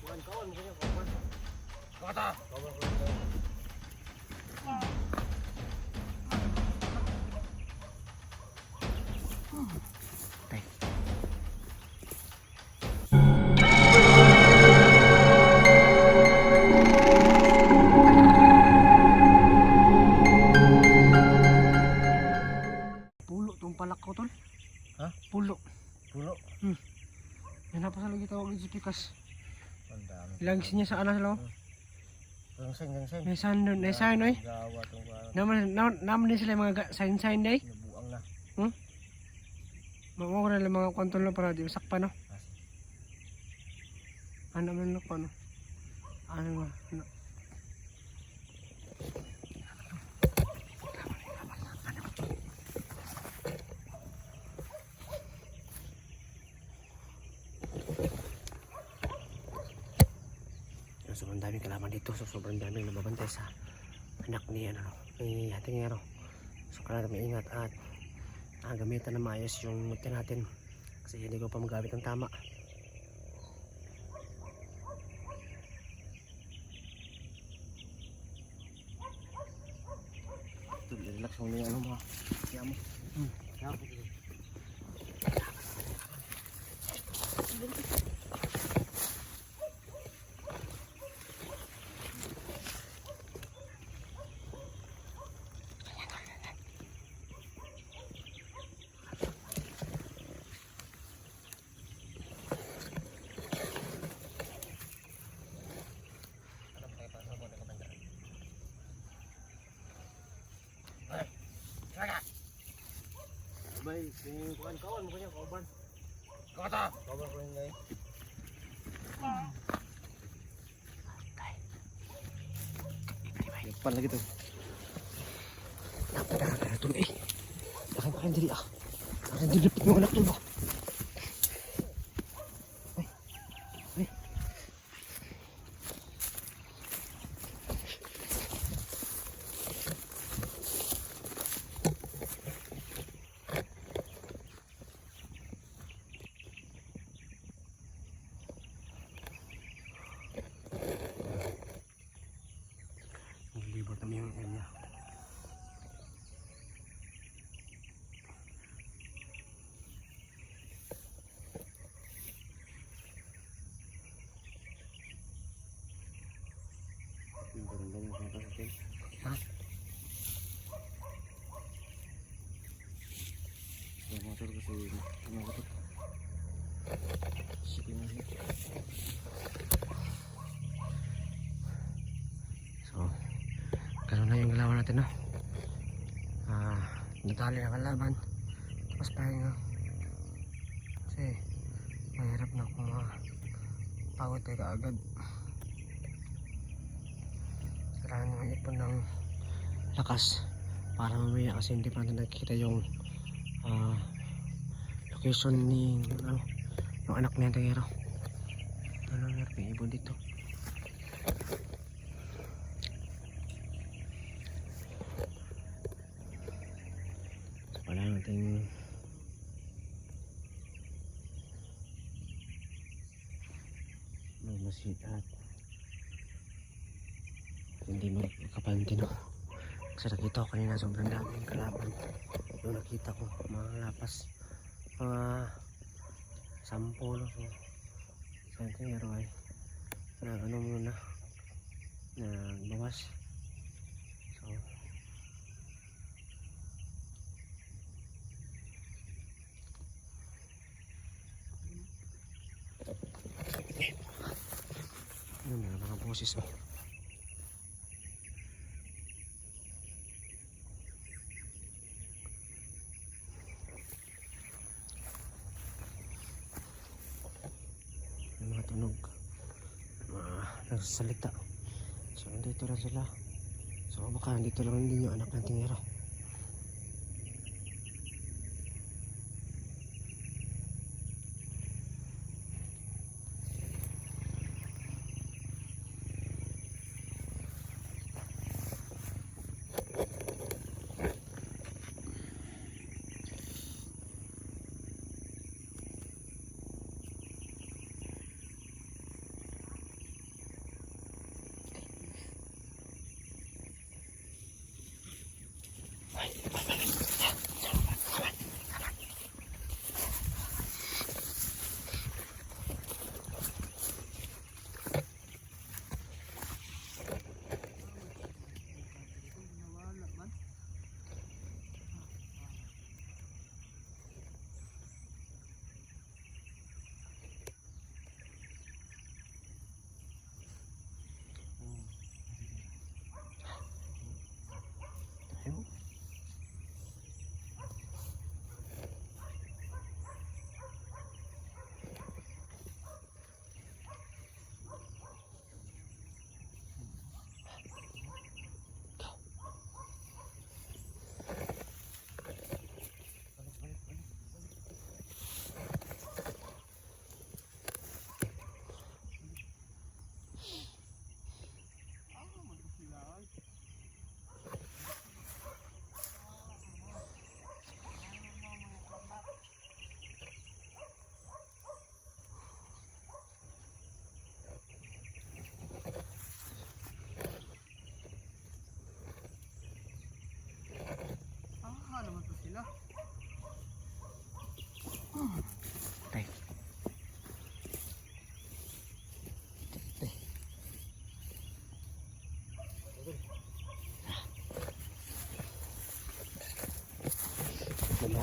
kawan mo kanya kawan. Kata. Kawan ko. Pulo tong palak ko tol. Ha? Pulo. Pulo. Yan na pa sa lagi tawag ni Pikas. Ang dami. Lagi niya sa anas lo. Gangseng. May sign doon, may sign oy. Gawa tong Naman din sila mga sign day. nabuang na. Mawawala lang mga kwantol na para di masakpa no. Ano man ko ano. Ano nga. Sobrang daming kalaban dito, so sobrang daming nababantay sa anak ni ating ano. So kailangan maingat at gamitan na maayos yung multi natin kasi hindi ko pa magamit ng tama. Ito, relax mo na yung ano mo. Kaya mo. Kaya mo. Bay, kung kawan mo kanya kawan. Kata. Kawan ko ngay. Pan lagi tuh. Napakaganda tuloy eh. Nakakain diri ah. Nakakain diri po yung anak tulo. Ay. Libot naman yung area. Ha? Yung motor kasi ano ko to. Sige na siya. So, ganun na yung galawan natin no. Natali ang kalaban. Tapos pahinga. Kasi mahirap na kung pagod tayo kaagad. Kailangan nyo ipon ng lakas para mamaya kasi hindi pa natin nakikita yung location ni yung anak niya tayero. Ano meron may ibon dito. So pala natin magmasid at hindi magkapantin no. Kasi nakita ko kanina sobrang daming kalaban. Yung nakita ko mga lapas mga 10 no. So sentero ay ano muna bawas. So yun mga boses oh. Mga tunog nagsasalita. So dito lang sila. So baka dito lang din yung anak ng tingero.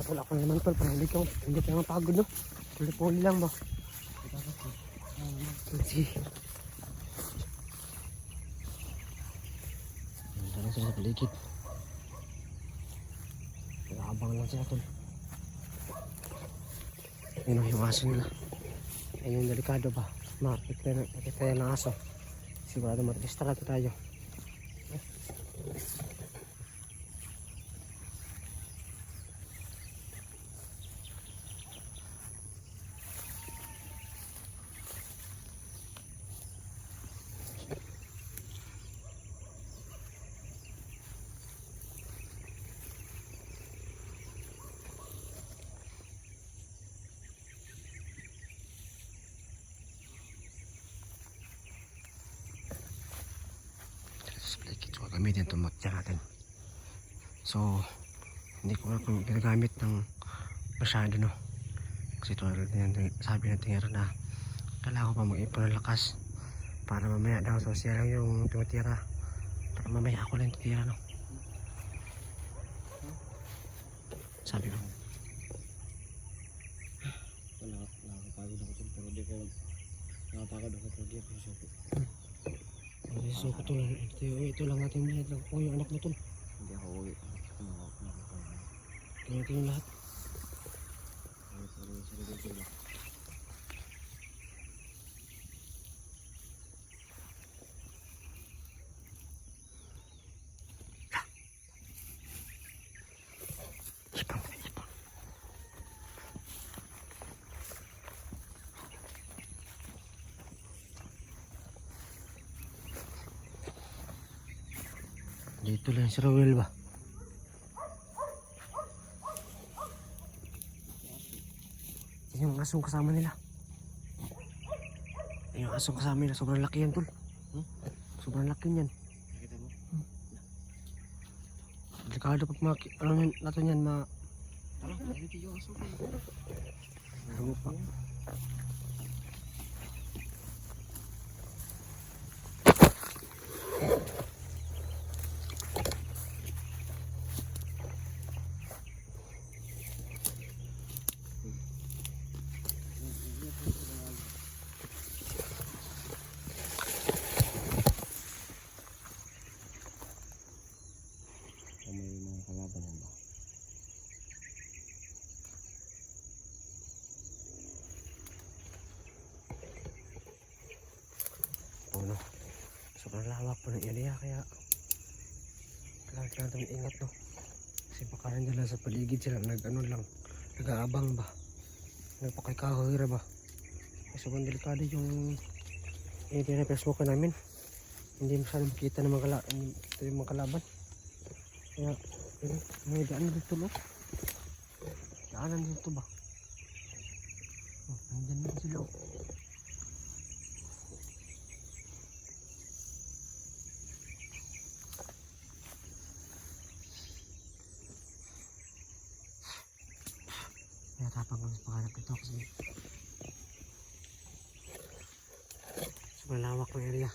Wala ko naman tol, parang hindi ka mapagod no. Puli-puli lang ba? Sige. Nandito lang sila sa paligid. Nag-aabang lang sila tol. Yun ang iwasan nila. Ayun yung delikado ba? Makikita ng aso. Sigurado mag-distract tayo. So gamitin itong matya natin. So hindi ko na kung ginagamit ng masyado no. Kasi ito sabi ng tingera na kailangan ko pa mag-ipon ng lakas para mamaya daw. So siya lang yung tumitira para mamaya ako lang tutira no. Sabi ko nakakapagod ako dyan pero di ko nakapagod ako pero di ako susuko. So ito lang natin bilhin lang. Oh, yung anak mo tol. Hindi ako uwi. Ito natin yung lahat. Dito lang si Rowel ba? Yung asong kasama nila. Yung asong kasama nila. Sobrang laki yan tol. Sobrang laki yan. Nakita mo? Delikado pag ano natin yan ma... Dito yung aso. Ano pa? May mga kalaban ba? Oh no. Sobrang lawak po ng area kaya kailangan natin ingat no. Kasi baka nandiyan lang sa paligid sila nag-ano lang, nag-aabang ba? Nagpakikahoy ba? Kasi sobrang delikado yung area na pinasukan namin. Hindi masyadong makita ng mga kalaban. Kaya, may daan dito no? Daanan dito ba? Oh, nandyan na sila oh. Kaya tapang kami sa pangarap ito kasi sobrang lawak ng area.